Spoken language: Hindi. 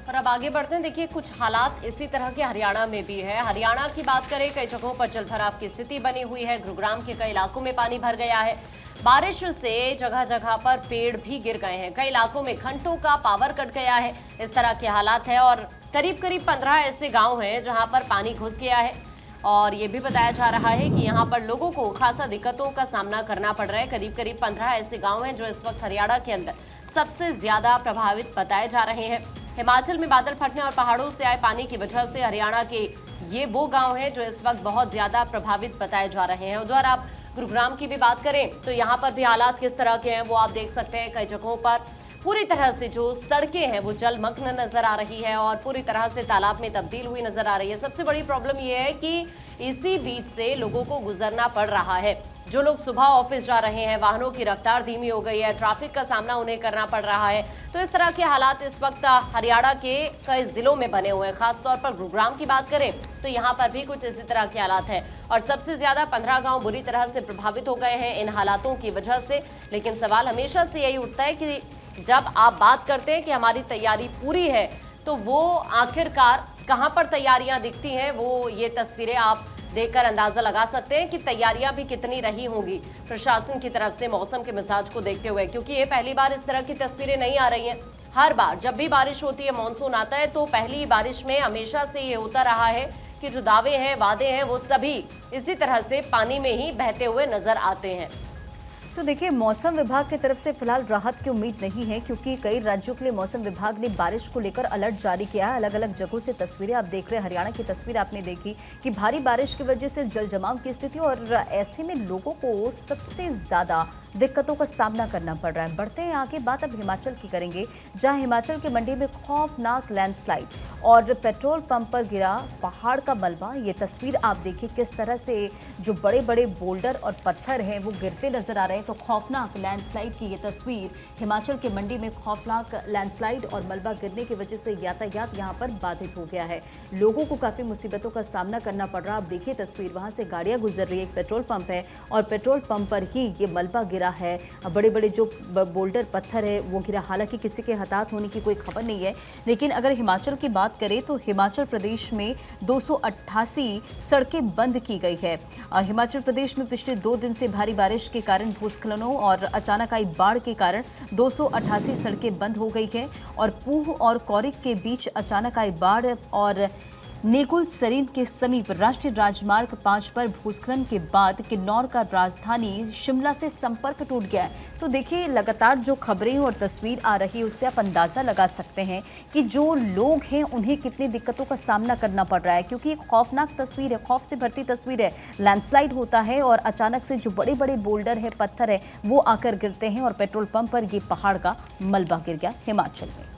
और अब आगे बढ़ते हैं। देखिए, कुछ हालात इसी तरह के हरियाणा में भी है। हरियाणा की बात करें, कई जगहों पर जलभराव की स्थिति बनी हुई है। गुरुग्राम के कई इलाकों में पानी भर गया है। बारिश से जगह जगह पर पेड़ भी गिर गए हैं। कई इलाकों में घंटों का पावर कट गया है। इस तरह के हालात है और करीब करीब 15 ऐसे गाँव हैं जहाँ पर पानी घुस गया है। और ये भी बताया जा रहा है कि यहाँ पर लोगों को खासा दिक्कतों का सामना करना पड़ रहा है। करीब करीब 15 ऐसे गांव हैं जो इस वक्त हरियाणा के अंदर सबसे ज्यादा प्रभावित बताए जा रहे हैं। हिमाचल में बादल फटने और पहाड़ों से आए पानी की वजह से हरियाणा के ये वो गांव हैं जो इस वक्त बहुत ज्यादा प्रभावित बताए जा रहे हैं। उधर आप गुरुग्राम की भी बात करें तो यहाँ पर भी हालात किस तरह के हैं वो आप देख सकते हैं। कई जगहों पर पूरी तरह से जो सड़कें हैं वो जलमग्न नजर आ रही है और पूरी तरह से तालाब में तब्दील हुई नजर आ रही है। सबसे बड़ी प्रॉब्लम ये है कि इसी बीच से लोगों को गुजरना पड़ रहा है। जो लोग सुबह ऑफिस जा रहे हैं, वाहनों की रफ्तार धीमी हो गई है, ट्रैफिक का सामना उन्हें करना पड़ रहा है। तो इस तरह के हालात इस वक्त हरियाणा के कई जिलों में बने हुए हैं। खासतौर पर गुरुग्राम की बात करें तो यहाँ पर भी कुछ इसी तरह के हालात हैं और सबसे ज्यादा 15 गांव बुरी तरह से प्रभावित हो गए हैं इन हालातों की वजह से। लेकिन सवाल हमेशा से यही उठता है कि जब आप बात करते हैं कि हमारी तैयारी पूरी है तो वो आखिरकार कहां पर तैयारियां दिखती हैं, वो ये तस्वीरें आप देखकर अंदाजा लगा सकते हैं कि तैयारियां भी कितनी रही होंगी प्रशासन की तरफ से मौसम के मिजाज को देखते हुए। क्योंकि ये पहली बार इस तरह की तस्वीरें नहीं आ रही हैं। हर बार जब भी बारिश होती है, मानसून आता है, तो पहली बारिश में हमेशा से ये होता रहा है कि जो दावे हैं, वादे हैं, वो सभी इसी तरह से पानी में ही बहते हुए नजर आते हैं। तो देखिए, मौसम विभाग की तरफ से फिलहाल राहत की उम्मीद नहीं है क्योंकि कई राज्यों के लिए मौसम विभाग ने बारिश को लेकर अलर्ट जारी किया है। अलग अलग जगहों से तस्वीरें आप देख रहे हैं। हरियाणा की तस्वीर आपने देखी कि भारी बारिश की वजह से जल जमाव की स्थिति और ऐसे में लोगों को सबसे ज्यादा दिक्कतों का सामना करना पड़ रहा है। बढ़ते हैं आगे, बात अब हिमाचल की करेंगे, जहां हिमाचल के मंडी में खौफनाक लैंडस्लाइड और पेट्रोल पंप पर गिरा पहाड़ का मलबा। ये तस्वीर आप देखिए किस तरह से जो बड़े बड़े बोल्डर और पत्थर हैं वो गिरते नजर आ रहे हैं। तो खौफनाक लैंडस्लाइड की ये तस्वीर, हिमाचल के मंडी में खौफनाक लैंडस्लाइड और मलबा गिरने की वजह से यातायात यहाँ पर बाधित हो गया है। लोगों को काफी मुसीबतों का सामना करना पड़ रहा है। आप देखिए तस्वीर, वहां से गाड़ियां गुजर रही है, एक पेट्रोल पंप है और पेट्रोल पंप पर ही ये मलबा गिरा है। बड़े बड़े जो बोल्डर पत्थर है वो गिरा। हालांकि किसी के हताहत होने की कोई खबर नहीं है। लेकिन अगर हिमाचल की बात करें तो हिमाचल प्रदेश में 288 सड़कें बंद की गई है। हिमाचल प्रदेश में पिछले 2 दिन से भारी बारिश के कारण भूस्खलनों और अचानक आई बाढ़ के कारण 288 सड़कें बंद हो गई है और पूह और कौरिक के बीच अचानक आई बाढ़ और नेकुल सरीन के समीप राष्ट्रीय राजमार्ग 5 पर भूस्खलन के बाद किन्नौर का राजधानी शिमला से संपर्क टूट गया है। तो देखिए, लगातार जो खबरें और तस्वीर आ रही है उससे आप अंदाजा लगा सकते हैं कि जो लोग हैं उन्हें कितनी दिक्कतों का सामना करना पड़ रहा है। क्योंकि एक खौफनाक तस्वीर है, खौफ से भरती तस्वीर है। लैंडस्लाइड होता है और अचानक से जो बड़े बड़े बोल्डर है, पत्थर है, वो आकर गिरते हैं और पेट्रोल पंप पर ये पहाड़ का मलबा गिर गया हिमाचल में।